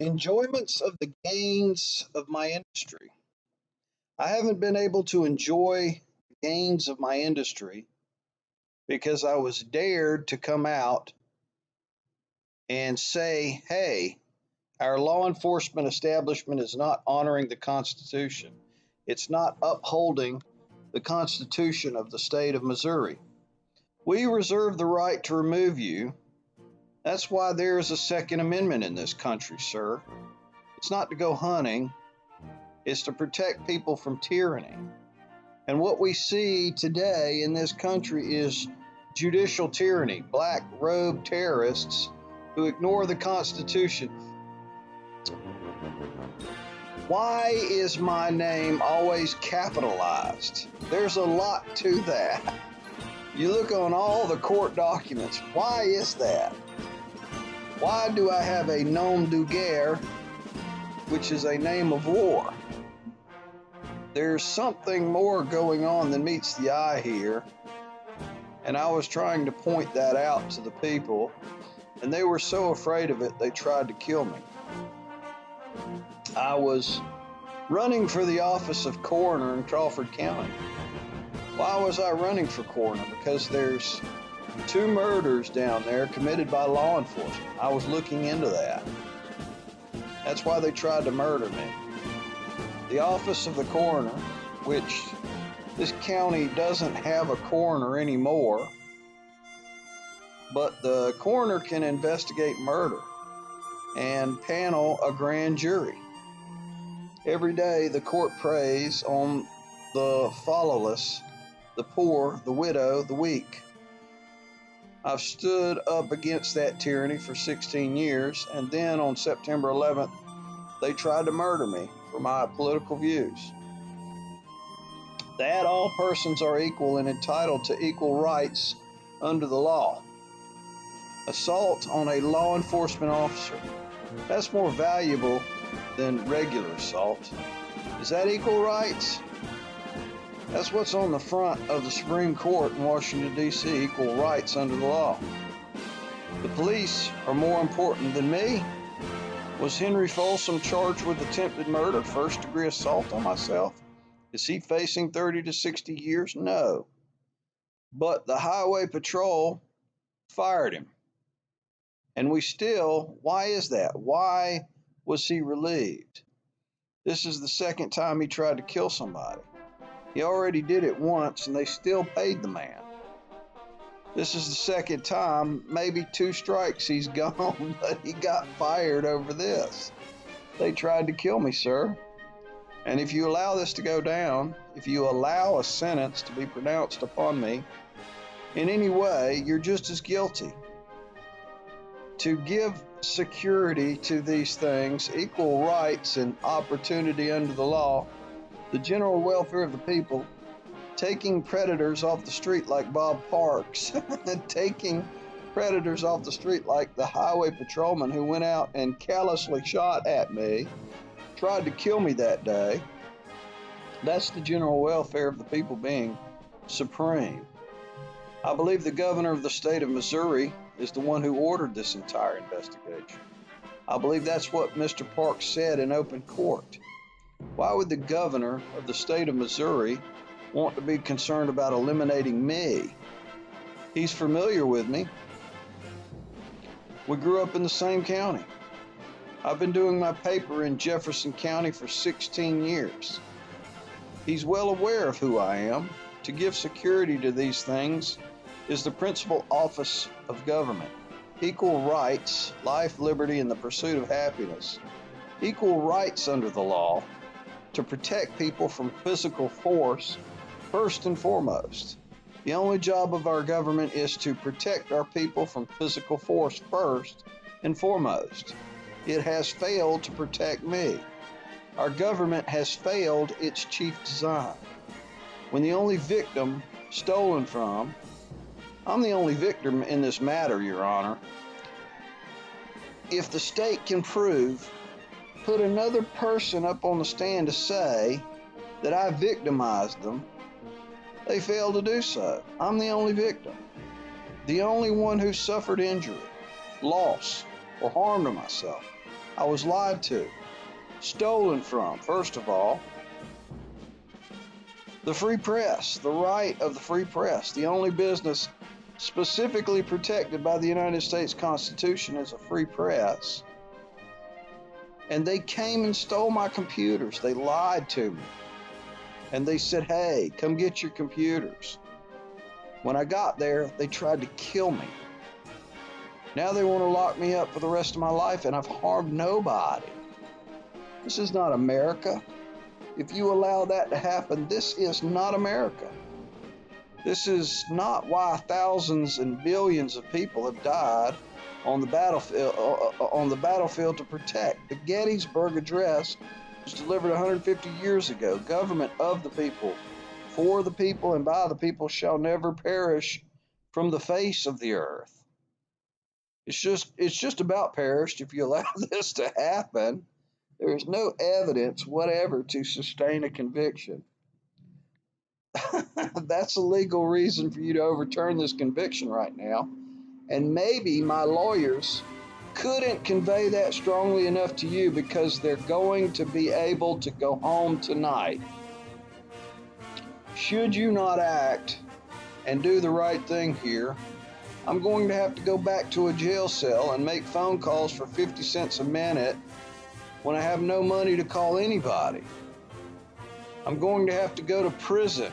Enjoyments of the gains of my industry. I haven't been able to enjoy the gains of my industry because I was dared to come out and say, hey, our law enforcement establishment is not honoring the Constitution. It's not upholding the Constitution of the state of Missouri. We reserve the right to remove you. That's why there is a Second Amendment in this country, sir. It's not to go hunting, it's to protect people from tyranny. And what we see today in this country is judicial tyranny, black robe terrorists who ignore the Constitution. Why is my name always capitalized? There's a lot to that. You look on all the court documents. Why is that? Why do I have a nom de guerre, which is a name of war? There's something more going on than meets the eye here, and I was trying to point that out to the people, and they were so afraid of it they tried to kill me. I was running for the office of coroner in Crawford County. Why was I running for coroner? Because there's 2 murders down there committed by law enforcement. I was looking into that. That's why they tried to murder me. The office of the coroner, which this county doesn't have a coroner anymore, but the coroner can investigate murder and panel a grand jury. Every day the court preys on the fatherless, the poor, the widow, the weak. I've stood up against that tyranny for 16 years, and then on September 11th, they tried to murder me for my political views. That all persons are equal and entitled to equal rights under the law. Assault on a law enforcement officer, that's more valuable than regular assault. Is that equal rights? That's what's on the front of the Supreme Court in Washington, D.C., equal rights under the law. The police are more important than me. Was Henry Folsom charged with attempted murder, first-degree assault on myself? Is he facing 30 to 60 years? No. But the Highway Patrol fired him. And why is that? Why was he relieved? This is the second time he tried to kill somebody. He already did it once, and they still paid the man. This is the second time, maybe 2 strikes he's gone, but he got fired over this. They tried to kill me, sir. And if you allow this to go down, if you allow a sentence to be pronounced upon me in any way, you're just as guilty. To give security to these things, equal rights and opportunity under the law, the general welfare of the people, taking predators off the street like Bob Parks, taking predators off the street like the highway patrolman who went out and callously shot at me, tried to kill me that day. That's the general welfare of the people being supreme. I believe the governor of the state of Missouri is the one who ordered this entire investigation. I believe that's what Mr. Parks said in open court. Why would the governor of the state of Missouri want to be concerned about eliminating me? He's familiar with me. We grew up in the same county. I've been doing my paper in Jefferson County for 16 years. He's well aware of who I am. To give security to these things is the principal office of government. Equal rights, life, liberty, and the pursuit of happiness. Equal rights under the law to protect people from physical force, first and foremost. The only job of our government is to protect our people from physical force first and foremost. It has failed to protect me. Our government has failed its chief design. When the only victim stolen from, I'm the only victim in this matter, Your Honor. If the state can prove, put another person up on the stand to say that I victimized them, they fail to do so. I'm the only victim. The only one who suffered injury, loss, or harm to myself. I was lied to, stolen from, first of all. The free press, the right of the free press, the only business specifically protected by the United States Constitution is a free press. And they came and stole my computers. They lied to me. And they said, hey, come get your computers. When I got there, they tried to kill me. Now they want to lock me up for the rest of my life, and I've harmed nobody. This is not America. If you allow that to happen, this is not America. This is not why thousands and billions of people have died on the battlefield to protect. The Gettysburg Address was delivered 150 years ago. Government of the people, for the people, and by the people shall never perish from the face of the earth. It's just about perished if you allow this to happen. There is no evidence whatever to sustain a conviction. That's a legal reason for you to overturn this conviction right now. And maybe my lawyers couldn't convey that strongly enough to you because they're going to be able to go home tonight. Should you not act and do the right thing here, I'm going to have to go back to a jail cell and make phone calls for 50 cents a minute when I have no money to call anybody. I'm going to have to go to prison,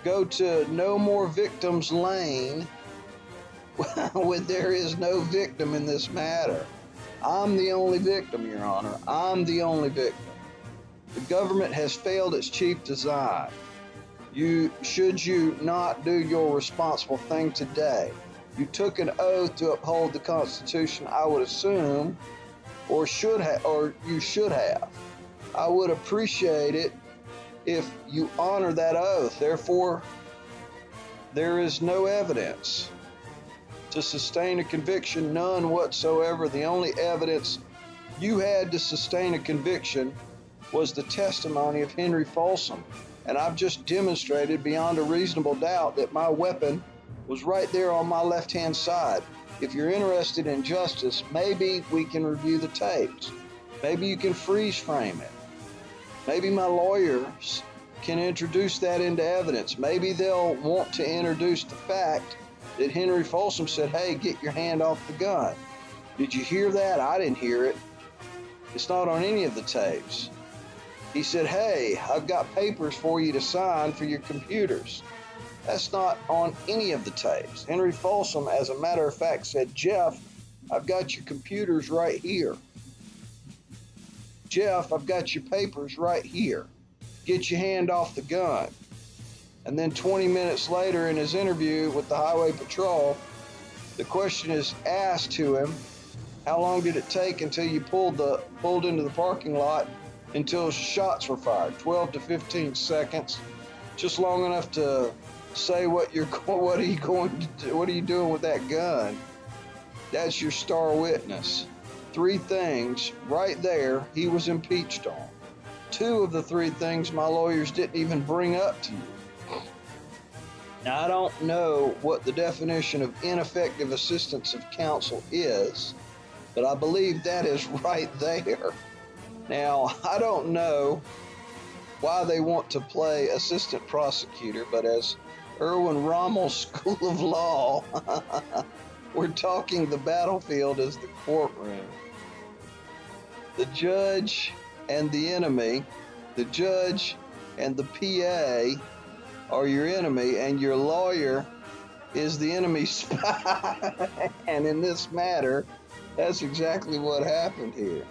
go to No More Victims Lane when there is no victim in this matter. I'm the only victim, Your Honor. I'm the only victim. The government has failed its chief design. Should you not do your responsible thing today? You took an oath to uphold the Constitution, I would assume, or you should have. I would appreciate it if you honor that oath. Therefore, there is no evidence to sustain a conviction, none whatsoever. The only evidence you had to sustain a conviction was the testimony of Henry Folsom. And I've just demonstrated beyond a reasonable doubt that my weapon was right there on my left-hand side. If you're interested in justice, maybe we can review the tapes. Maybe you can freeze frame it. Maybe my lawyers can introduce that into evidence. Maybe they'll want to introduce the fact that Henry Folsom said, hey, get your hand off the gun. Did you hear that? I didn't hear it. It's not on any of the tapes. He said, hey, I've got papers for you to sign for your computers. That's not on any of the tapes. Henry Folsom, as a matter of fact, said, Jeff, I've got your computers right here. Jeff, I've got your papers right here. Get your hand off the gun. And then 20 minutes later in his interview with the Highway Patrol, the question is asked to him, how long did it take until you pulled into the parking lot until shots were fired? 12 to 15 seconds. Just long enough to say what are you doing with that gun? That's your star witness. 3 things right there he was impeached on. 2 of the 3 things my lawyers didn't even bring up to you. Now, I don't know what the definition of ineffective assistance of counsel is, but I believe that is right there. Now, I don't know why they want to play assistant prosecutor, but as Erwin Rommel's School of Law, we're talking the battlefield as the courtroom. The judge and the enemy, the judge and the PA are your enemy, and your lawyer is the enemy's spy. And in this matter, that's exactly what happened here.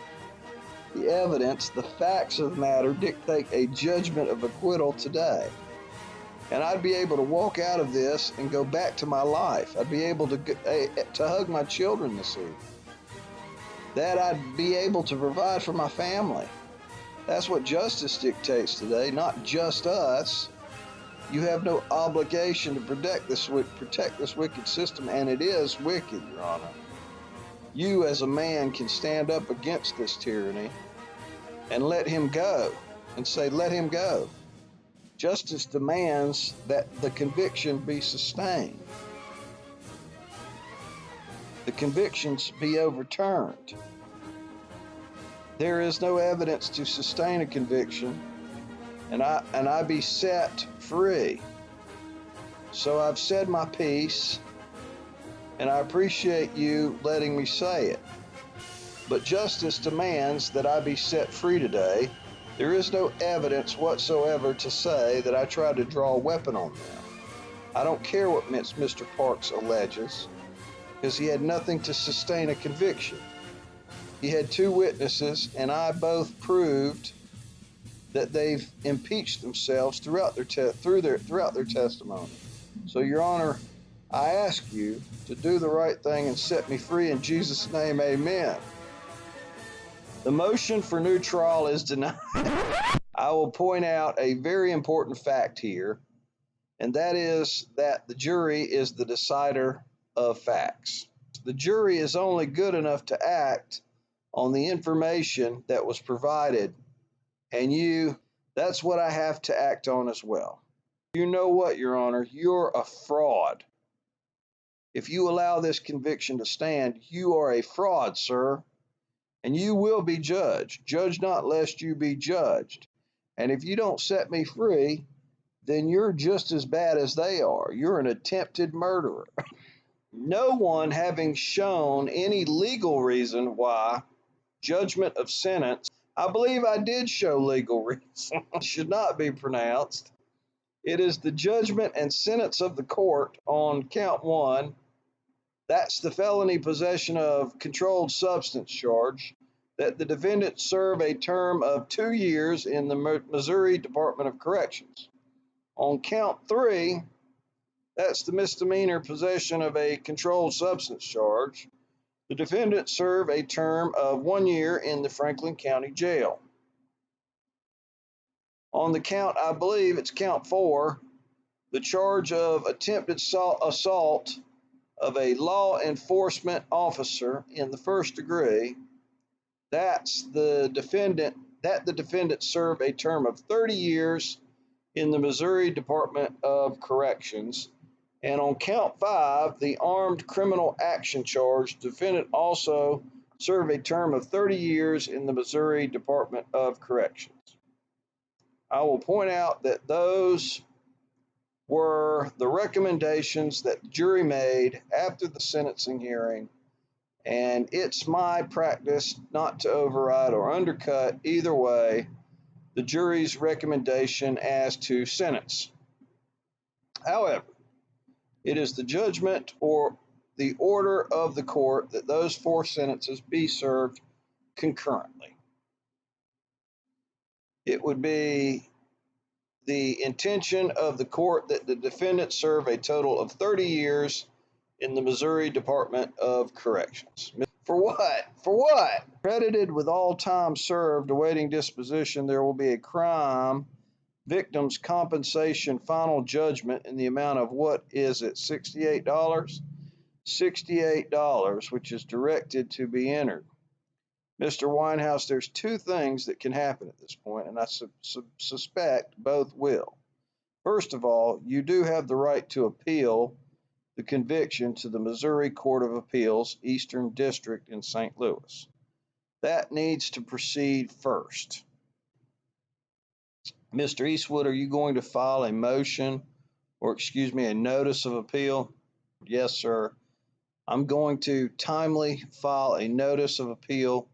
The evidence, the facts of the matter dictate a judgment of acquittal today. And I'd be able to walk out of this and go back to my life. I'd be able to hug my children this evening. That I'd be able to provide for my family. That's what justice dictates today, not just us. You have no obligation to protect this wicked system, and it is wicked, Your Honor. You as a man can stand up against this tyranny and let him go and say, let him go. Justice demands that the conviction be sustained. The convictions be overturned. there is no evidence to sustain a conviction, and I be set free. So I've said my piece, and I appreciate you letting me say it. But justice demands that I be set free today. There is no evidence whatsoever to say that I tried to draw a weapon on them. I don't care what Mr. Parks alleges, because he had nothing to sustain a conviction. He had two witnesses, and I both proved that they've impeached themselves throughout their testimony. So, Your Honor, I ask you to do the right thing and set me free in Jesus' name, amen. The motion for new trial is denied. I will point out a very important fact here, and that is that the jury is the decider of facts. The jury is only good enough to act on the information that was provided, and that's what I have to act on as well. You know what, Your Honor? You're a fraud. If you allow this conviction to stand, you are a fraud, sir, and you will be judged. Judge not lest you be judged. And if you don't set me free, then you're just as bad as they are. You're an attempted murderer. No one having shown any legal reason why judgment of sentence, I believe I did show legal reason, should not be pronounced. It is the judgment and sentence of the court on count one. That's the felony possession of controlled substance charge, that the defendant serve a term of 2 years in the Missouri Department of Corrections. On count three, that's the misdemeanor possession of a controlled substance charge. The defendant serve a term of 1 year in the Franklin County Jail. On the count, I believe it's count four, the charge of attempted assault of a law enforcement officer in the first degree, the defendant serve a term of 30 years in the Missouri Department of Corrections. And on count five, the armed criminal action charge, defendant also serve a term of 30 years in the Missouri Department of Corrections. I will point out that those were the recommendations that the jury made after the sentencing hearing, and it's my practice not to override or undercut either way the jury's recommendation as to sentence. However, it is the judgment or the order of the court that those four sentences be served concurrently. It would be the intention of the court that the defendant serve a total of 30 years in the Missouri Department of Corrections. For what? For what? Credited with all time served awaiting disposition, there will be a crime victim's compensation final judgment in the amount of, what is it, $68? $68, which is directed to be entered. Mr. Weinhaus, there's two things that can happen at this point, and I suspect both will. First of all, you do have the right to appeal the conviction to the Missouri Court of Appeals, Eastern District in St. Louis. That needs to proceed first. Mr. Eastwood, are you going to file a motion, or a notice of appeal? Yes, sir. I'm going to timely file a notice of appeal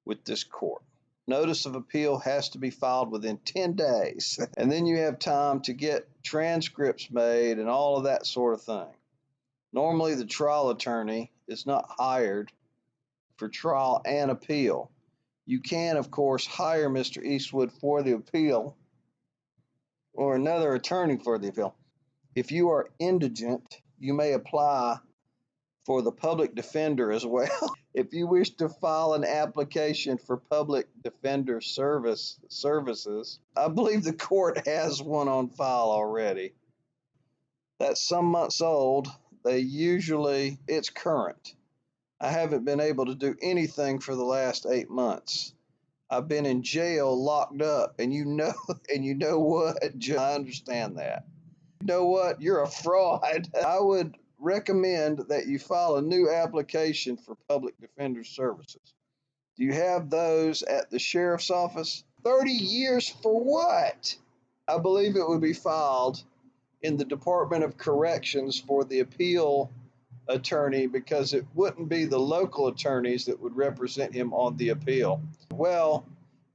with this court. Notice of appeal has to be filed within 10 days, and then you have time to get transcripts made and all of that sort of thing. Normally, the trial attorney is not hired for trial and appeal. You can, of course, hire Mr. Eastwood for the appeal or another attorney for the appeal. If you are indigent, you may apply for the public defender as well. If you wish to file an application for public defender services, I believe the court has one on file already. That's some months old. It's current. I haven't been able to do anything for the last 8 months. I've been in jail, locked up, and you know what? I understand that. You know what? You're a fraud. I would recommend that you file a new application for public defender services. Do you have those at the sheriff's office? 30 years for what? I believe it would be filed in the Department of Corrections for the appeal attorney, because it wouldn't be the local attorneys that would represent him on the appeal. Well,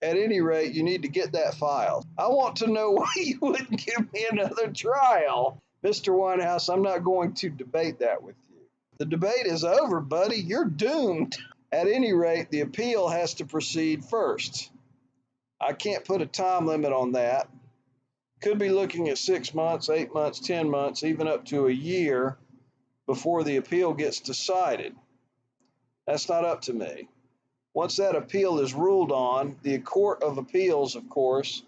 at any rate, you need to get that filed. I want to know why you wouldn't give me another trial. Mr. Weinhaus, I'm not going to debate that with you. The debate is over, buddy. You're doomed. At any rate, the appeal has to proceed first. I can't put a time limit on that. Could be looking at 6 months, 8 months, 10 months, even up to a year before the appeal gets decided. That's not up to me. Once that appeal is ruled on, the Court of Appeals, of course,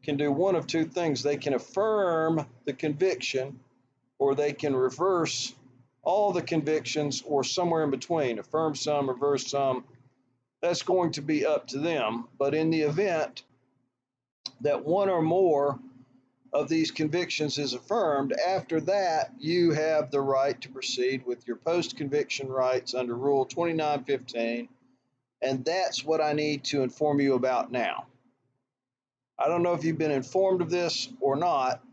can do one of two things. They can affirm the conviction, or they can reverse all the convictions, or somewhere in between, affirm some, reverse some. That's going to be up to them. But in the event that one or more of these convictions is affirmed, after that, you have the right to proceed with your post-conviction rights under Rule 2915, and that's what I need to inform you about now. I don't know if you've been informed of this or not,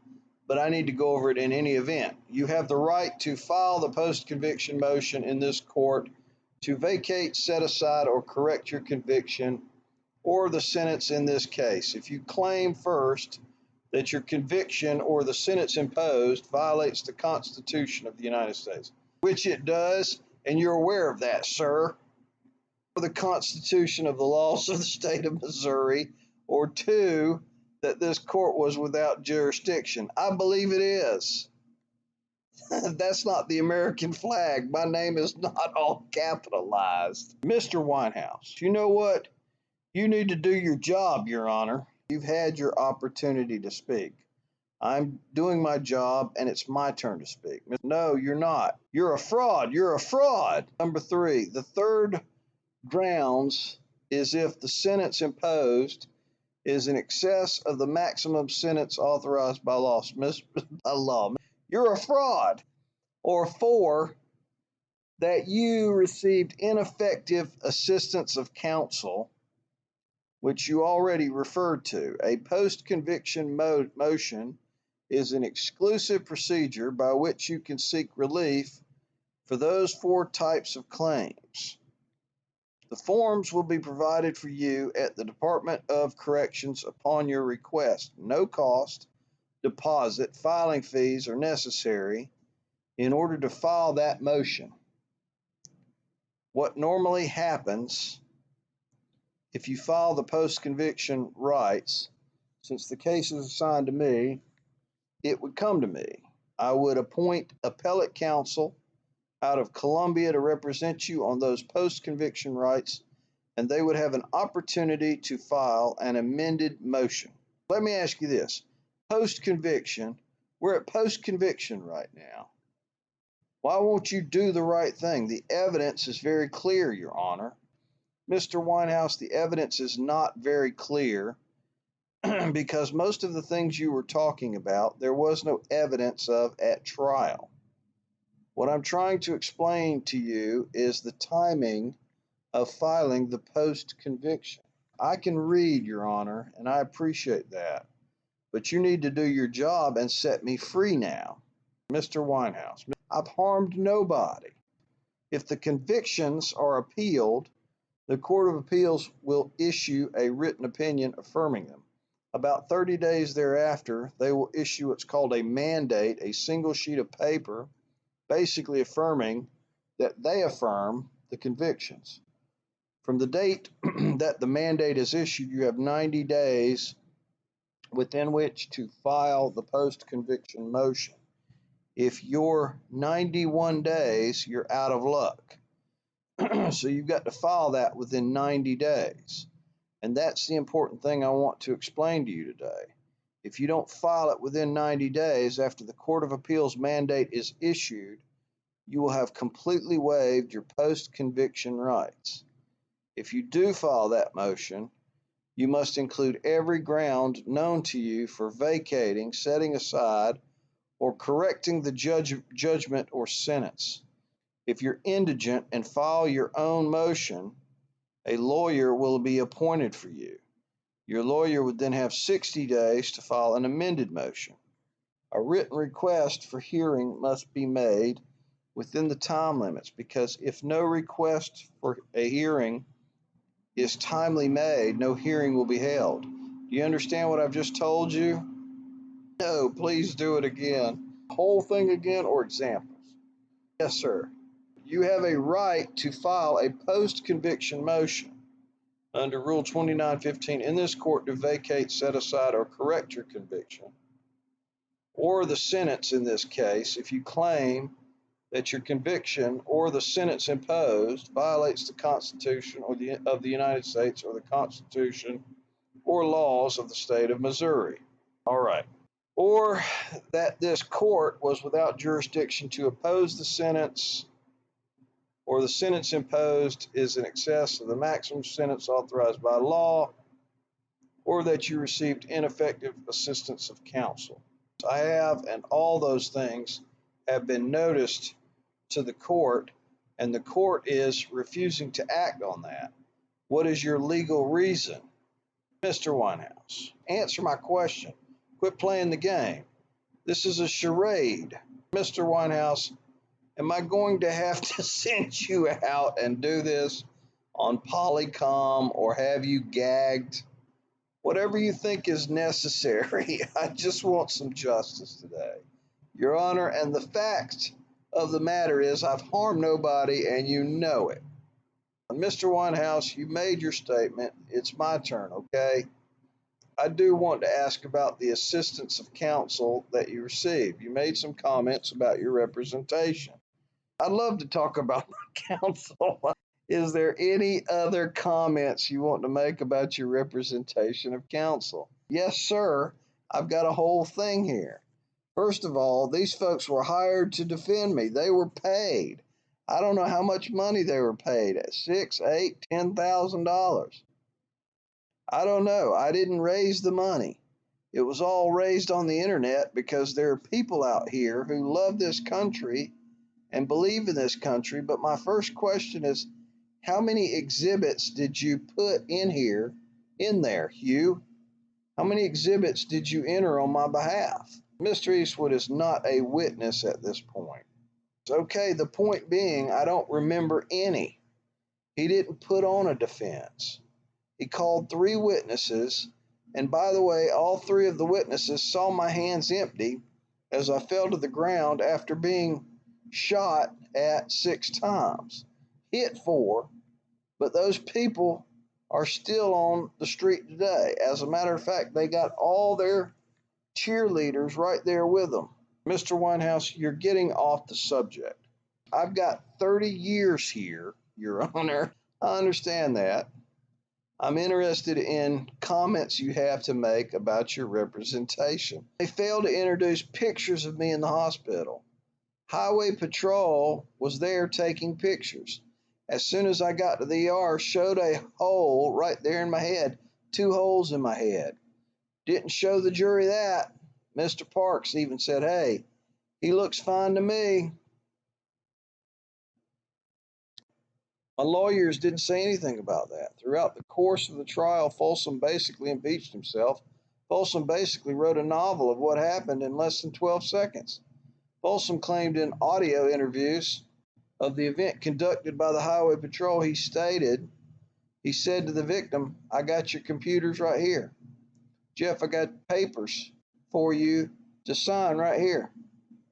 but I need to go over it in any event. You have the right to file the post-conviction motion in this court to vacate, set aside, or correct your conviction or the sentence in this case. If you claim first that your conviction or the sentence imposed violates the Constitution of the United States, which it does, and you're aware of that, sir, or the Constitution of the laws of the state of Missouri, or two, that this court was without jurisdiction. I believe it is. That's not the American flag. My name is not all capitalized. Mr. Weinhaus, you know what? You need to do your job, Your Honor. You've had your opportunity to speak. I'm doing my job, and it's my turn to speak. No, you're not. You're a fraud. You're a fraud. Number 3, the third grounds is if the sentence imposed is in excess of the maximum sentence authorized by law. You're a fraud. Or 4, that you received ineffective assistance of counsel, which you already referred to. A post-conviction motion is an exclusive procedure by which you can seek relief for those 4 types of claims. The forms will be provided for you at the Department of Corrections upon your request. No cost, deposit, filing fees are necessary in order to file that motion. What normally happens if you file the post-conviction rights, since the case is assigned to me, it would come to me. I would appoint appellate counsel out of Columbia to represent you on those post-conviction rights, and they would have an opportunity to file an amended motion. Let me ask you this. Post-conviction, we're at post-conviction right now. Why won't you do the right thing? The evidence is very clear, Your Honor. Mr. Weinhaus, the evidence is not very clear because most of the things you were talking about, there was no evidence of at trial. What I'm trying to explain to you is the timing of filing the post-conviction. I can read, Your Honor, and I appreciate that, but you need to do your job and set me free now. Mr. Weinhaus, I've harmed nobody. If the convictions are appealed, the Court of Appeals will issue a written opinion affirming them. About 30 days thereafter, they will issue what's called a mandate, a single sheet of paper, basically affirming that they affirm the convictions. From the date that the mandate is issued, you have 90 days within which to file the post-conviction motion. If you're 91 days, you're out of luck. So you've got to file that within 90 days. And that's the important thing I want to explain to you today. If you don't file it within 90 days after the Court of Appeals mandate is issued, you will have completely waived your post-conviction rights. If you do file that motion, you must include every ground known to you for vacating, setting aside, or correcting the judgment or sentence. If you're indigent and file your own motion, a lawyer will be appointed for you. Your lawyer would then have 60 days to file an amended motion. A written request for hearing must be made within the time limits, because if no request for a hearing is timely made, no hearing will be held. Do you understand what I've just told you? No, please do it again. Whole thing again or examples? Yes, sir. You have a right to file a post-conviction motion under Rule 2915 in this court to vacate, set aside, or correct your conviction or the sentence in this case if you claim that your conviction or the sentence imposed violates the Constitution of the United States or the Constitution or laws of the state of Missouri. All right. Or that this court was without jurisdiction to oppose the sentence, or the sentence imposed is in excess of the maximum sentence authorized by law, or that you received ineffective assistance of counsel. I have, and all those things have been noticed to the court, and the court is refusing to act on that. What is your legal reason? Mr. Weinhaus, answer my question. Quit playing the game. This is a charade. Mr. Weinhaus, am I going to have to send you out and do this on Polycom or have you gagged? Whatever you think is necessary. I just want some justice today, Your Honor, and the fact of the matter is I've harmed nobody and you know it. Mr. Weinhaus, you made your statement. It's my turn, okay? I do want to ask about the assistance of counsel that you received. You made some comments about your representation. I'd love to talk about my counsel. Is there any other comments you want to make about your representation of counsel? Yes, sir. I've got a whole thing here. First of all, these folks were hired to defend me. They were paid. I don't know how much money they were paid at $6,000, $8,000, $10,000. I don't know. I didn't raise the money. It was all raised on the internet because there are people out here who love this country and believe in this country. But my first question is, how many exhibits did you put in there, Hugh? How many exhibits did you enter on my behalf? Mr. Eastwood is not a witness at this point. Okay, the point being, I don't remember any. He didn't put on a defense. He called 3 witnesses, and by the way, all 3 of the witnesses saw my hands empty as I fell to the ground after being shot at 6 times. Hit 4, but those people are still on the street today. As a matter of fact, they got all their cheerleaders right there with them. Mr. Weinhaus, you're getting off the subject. I've got 30 years here, Your Honor. I understand that. I'm interested in comments you have to make about your representation. They failed to introduce pictures of me in the hospital. Highway Patrol was there taking pictures. As soon as I got to the ER, showed a hole right there in my head, 2 holes in my head. Didn't show the jury that. Mr. Parks even said, hey, he looks fine to me. My lawyers didn't say anything about that. Throughout the course of the trial, Folsom basically impeached himself. Folsom basically wrote a novel of what happened in less than 12 seconds. Folsom claimed in audio interviews of the event conducted by the Highway Patrol, he said to the victim, I got your computers right here. Jeff, I got papers for you to sign right here.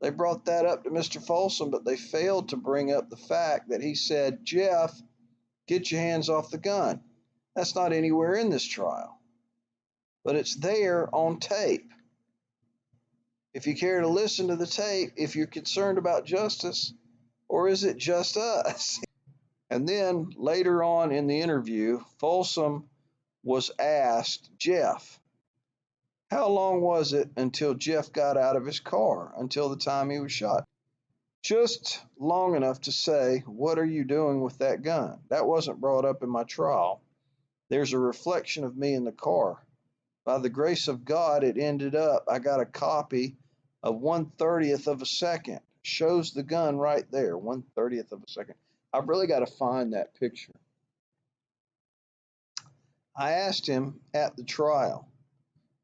They brought that up to Mr. Folsom, but they failed to bring up the fact that he said, Jeff, get your hands off the gun. That's not anywhere in this trial, but it's there on tape. If you care to listen to the tape, if you're concerned about justice, or is it just us? And then later on in the interview, Folsom was asked, Jeff, how long was it until Jeff got out of his car, until the time he was shot? Just long enough to say, what are you doing with that gun? That wasn't brought up in my trial. There's a reflection of me in the car. By the grace of God, it ended up, I got a copy of 1/30th of a second. Shows the gun right there, 1/30th of a second. I've really got to find that picture. I asked him at the trial,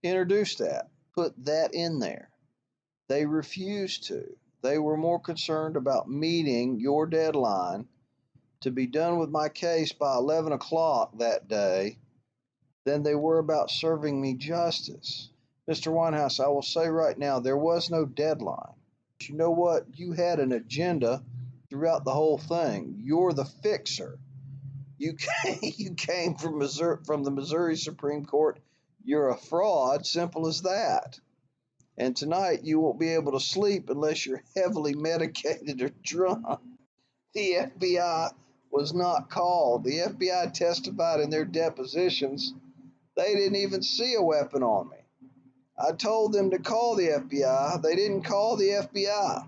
introduce that, put that in there. They refused to. They were more concerned about meeting your deadline to be done with my case by 11 o'clock that day than they were about serving me justice. Mr. Weinhaus, I will say right now, there was no deadline. You know what? You had an agenda throughout the whole thing. You're the fixer. You came from the Missouri Supreme Court. You're a fraud, simple as that. And tonight you won't be able to sleep unless you're heavily medicated or drunk. The FBI was not called. The FBI testified in their depositions. They didn't even see a weapon on me. I told them to call the FBI. They didn't call the FBI.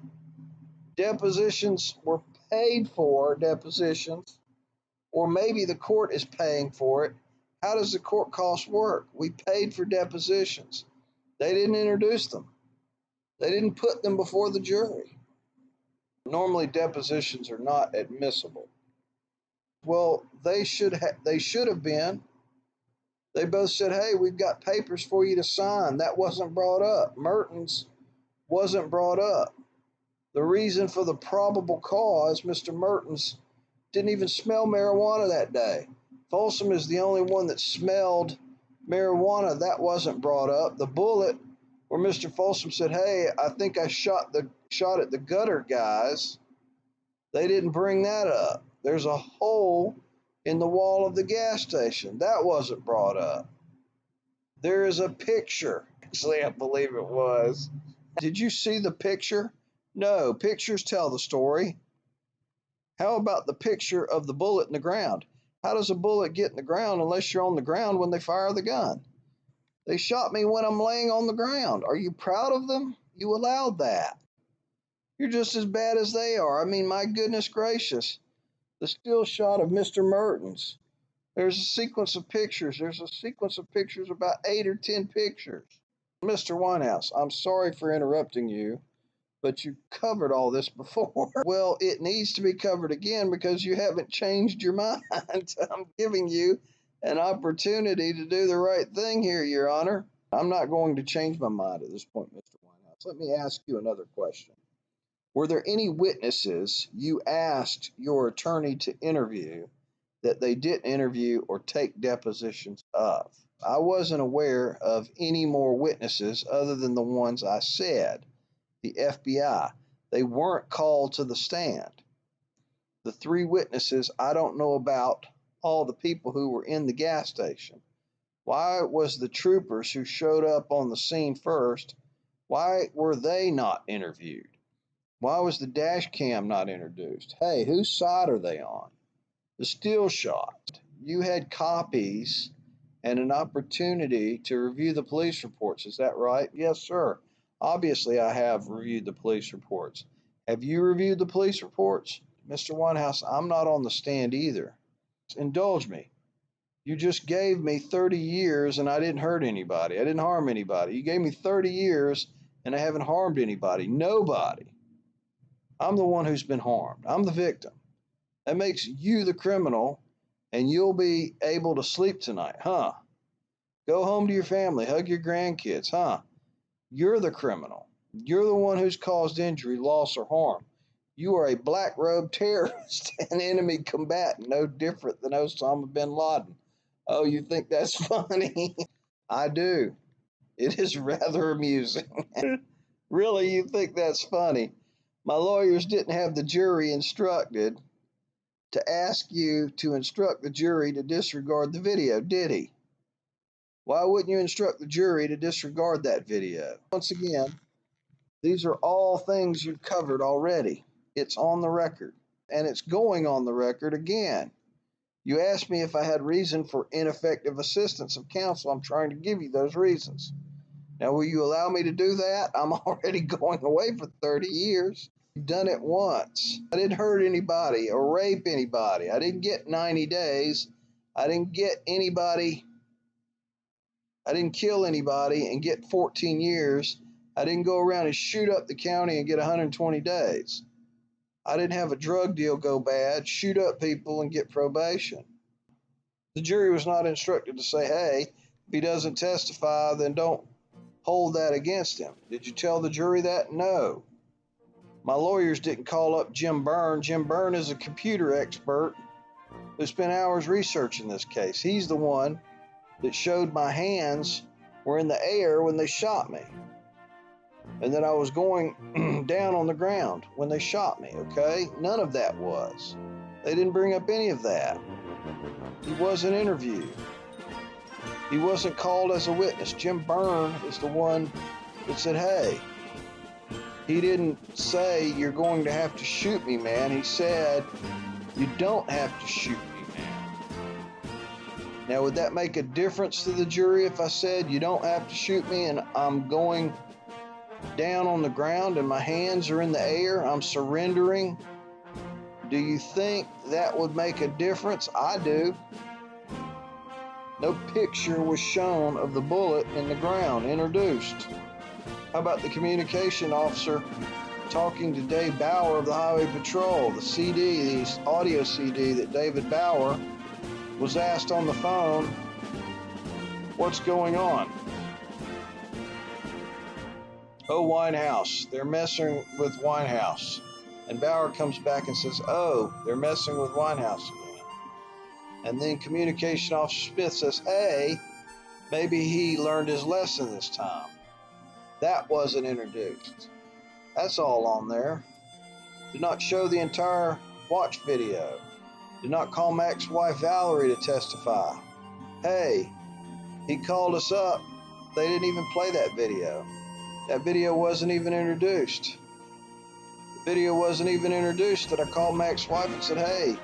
Depositions were paid for, depositions, or maybe the court is paying for it. How does the court cost work? We paid for depositions. They didn't introduce them. They didn't put them before the jury. Normally, depositions are not admissible. Well, they should have been. They both said, hey, we've got papers for you to sign. That wasn't brought up. Mertens wasn't brought up. The reason for the probable cause, Mr. Mertens didn't even smell marijuana that day. Folsom is the only one that smelled marijuana. That wasn't brought up. The bullet where Mr. Folsom said, hey, I think I shot at the gutter guys. They didn't bring that up. There's a hole in the wall of the gas station. That wasn't brought up. There is a picture. Actually, I believe it was. Did you see the picture? No, pictures tell the story. How about the picture of the bullet in the ground? How does a bullet get in the ground unless you're on the ground when they fire the gun? They shot me when I'm laying on the ground. Are you proud of them? You allowed that. You're just as bad as they are. I mean, my goodness gracious. The still shot of Mr. Mertens. There's a sequence of pictures. There's a sequence of pictures, about 8 or 10 pictures. Mr. Weinhaus, I'm sorry for interrupting you, but you covered all this before. Well, it needs to be covered again because you haven't changed your mind. I'm giving you an opportunity to do the right thing here, Your Honor. I'm not going to change my mind at this point, Mr. Weinhaus. Let me ask you another question. Were there any witnesses you asked your attorney to interview that they didn't interview or take depositions of? I wasn't aware of any more witnesses other than the ones I said. The FBI, they weren't called to the stand. The 3 witnesses, I don't know about all the people who were in the gas station. Why was the troopers who showed up on the scene first, why were they not interviewed? Why was the dash cam not introduced? Hey, whose side are they on? The still shot. You had copies and an opportunity to review the police reports. Is that right? Yes, sir. Obviously, I have reviewed the police reports. Have you reviewed the police reports? Mr. Weinhaus, I'm not on the stand either. Indulge me. You just gave me 30 years and I didn't hurt anybody. I didn't harm anybody. You gave me 30 years and I haven't harmed anybody. Nobody. I'm the one who's been harmed. I'm the victim. That makes you the criminal, and you'll be able to sleep tonight, huh? Go home to your family, hug your grandkids, huh? You're the criminal. You're the one who's caused injury, loss, or harm. You are a black robe terrorist and enemy combatant, no different than Osama bin Laden. Oh, you think that's funny? I do. It is rather amusing. Really, you think that's funny? My lawyers didn't have the jury instructed to ask you to instruct the jury to disregard the video, did he? Why wouldn't you instruct the jury to disregard that video? Once again, these are all things you've covered already. It's on the record, and it's going on the record again. You asked me if I had reason for ineffective assistance of counsel. I'm trying to give you those reasons. Now, will you allow me to do that? I'm already going away for 30 years. You've done it once. I didn't hurt anybody or rape anybody. I didn't get 90 days. I didn't get anybody. I didn't kill anybody and get 14 years. I didn't go around and shoot up the county and get 120 days. I didn't have a drug deal go bad, shoot up people and get probation. The jury was not instructed to say, hey, if he doesn't testify, then don't hold that against him. Did you tell the jury that? No. My lawyers didn't call up Jim Byrne. Jim Byrne is a computer expert who spent hours researching this case. He's the one that showed my hands were in the air when they shot me, and that I was going down on the ground when they shot me, okay? None of that was. They didn't bring up any of that. He wasn't interviewed. He wasn't called as a witness. Jim Byrne is the one that said, hey, he didn't say you're going to have to shoot me, man. He said you don't have to shoot me, man. Now, would that make a difference to the jury if I said you don't have to shoot me and I'm going down on the ground and my hands are in the air, I'm surrendering? Do you think that would make a difference? I do. No picture was shown of the bullet in the ground introduced. How about the communication officer talking to Dave Bauer of the Highway Patrol? The CD, the audio CD that David Bauer was asked on the phone, what's going on? Oh, Weinhaus, they're messing with Weinhaus. And Bauer comes back and says, oh, they're messing with Weinhaus again. And then communication officer Smith says, hey, maybe he learned his lesson this time. That wasn't introduced. That's all on there. Did not show the entire watch video. Did not call my ex-wife Valerie to testify. Hey, he called us up. They didn't even play that video. That video wasn't even introduced. The video wasn't even introduced that I called my ex-wife and said, hey,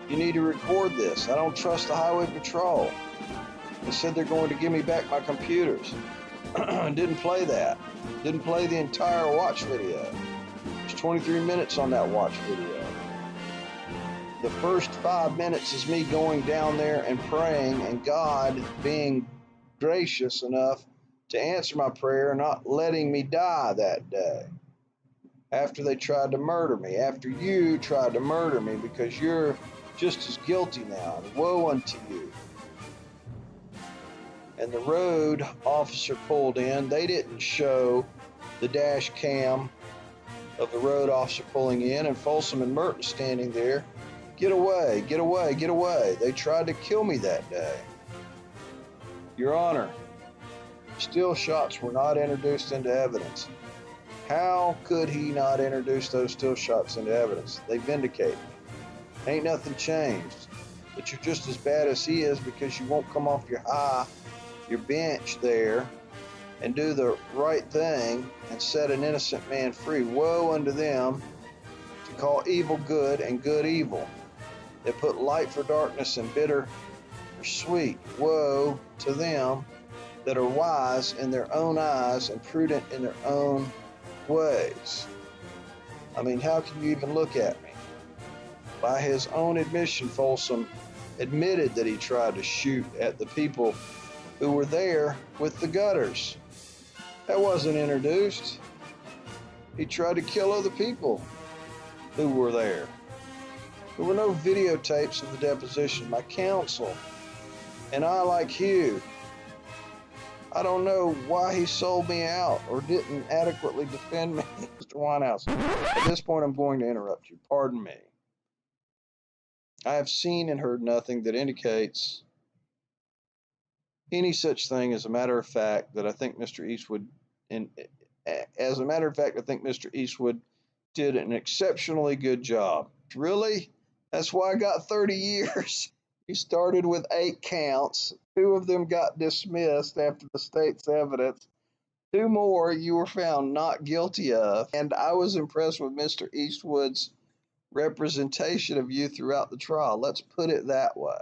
you need to record this. I don't trust the Highway Patrol. They said they're going to give me back my computers. Didn't play that. Didn't play the entire watch video. There's 23 minutes on that watch video. The first 5 minutes is me going down there and praying, and God being gracious enough to answer my prayer, not letting me die that day. After they tried to murder me, after you tried to murder me, because you're just as guilty now. Woe unto you. And the road officer pulled in. They didn't show the dash cam of the road officer pulling in, and Folsom and Merton standing there. Get away, get away, get away. They tried to kill me that day. Your Honor, still shots were not introduced into evidence. How could he not introduce those still shots into evidence? They vindicate me. Ain't nothing changed. But you're just as bad as he is because you won't come off your bench there and do the right thing and set an innocent man free. Woe unto them to call evil good and good evil. They put light for darkness and bitter for sweet. Woe to them that are wise in their own eyes and prudent in their own ways. I mean, how can you even look at me? By his own admission, Folsom admitted that he tried to shoot at the people who were there with the gutters. That wasn't introduced. He tried to kill other people who were there. There were no videotapes of the deposition. My counsel and I, like Hugh, I don't know why he sold me out or didn't adequately defend me, Mr. Weinhaus. At this point, I'm going to interrupt you. Pardon me. I have seen and heard nothing that indicates any such thing. As a matter of fact, that I think Mr. Eastwood, as a matter of fact, I think Mr. Eastwood did an exceptionally good job. Really? That's why I got 30 years. You started with 8 counts. 2 of them got dismissed after the state's evidence. 2 more you were found not guilty of. And I was impressed with Mr. Eastwood's representation of you throughout the trial. Let's put it that way.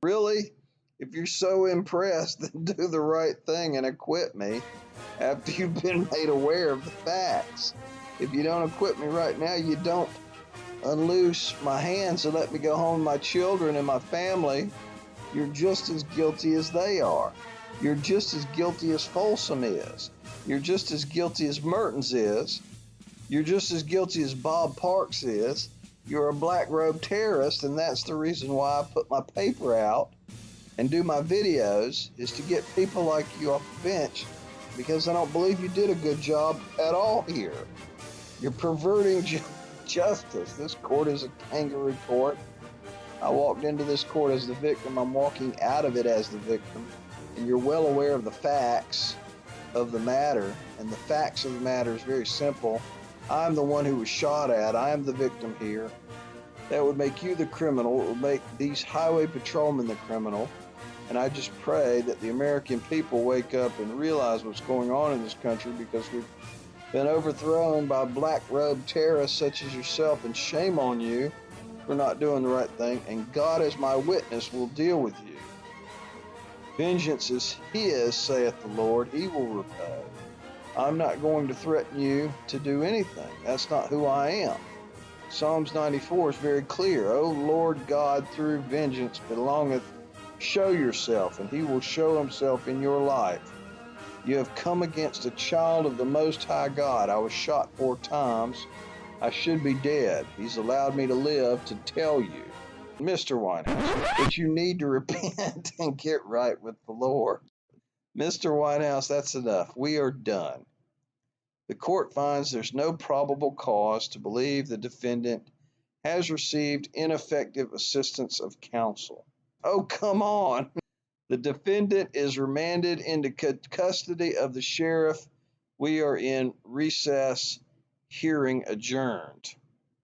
Really? If you're so impressed, then do the right thing and acquit me after you've been made aware of the facts. If you don't acquit me right now, you don't unloose my hands and let me go home to my children and my family, you're just as guilty as they are. You're just as guilty as Folsom is. You're just as guilty as Mertens is. You're just as guilty as Bob Parks is. You're a black robe terrorist, and that's the reason why I put my paper out and do my videos is to get people like you off the bench, because I don't believe you did a good job at all here. You're perverting justice. This court is a kangaroo court. I walked into this court as the victim. I'm walking out of it as the victim. And you're well aware of the facts of the matter. And the facts of the matter is very simple. I'm the one who was shot at. I am the victim here. That would make you the criminal. It would make these highway patrolmen the criminal. And I just pray that the American people wake up and realize what's going on in this country, because we've been overthrown by black-robed terrorists such as yourself, and shame on you for not doing the right thing. And God, as my witness, will deal with you. Vengeance is his, saith the Lord. He will repay. I'm not going to threaten you to do anything. That's not who I am. Psalms 94 is very clear. O Lord God, through vengeance belongeth. Show yourself, and he will show himself in your life. You have come against a child of the Most High God. I was shot 4 times. I should be dead. He's allowed me to live to tell you, Mr. Weinhaus, that you need to repent and get right with the Lord. Mr. Weinhaus, that's enough. We are done. The court finds there's no probable cause to believe the defendant has received ineffective assistance of counsel. Oh, come on. The defendant is remanded into custody of the sheriff. We are in recess, hearing adjourned.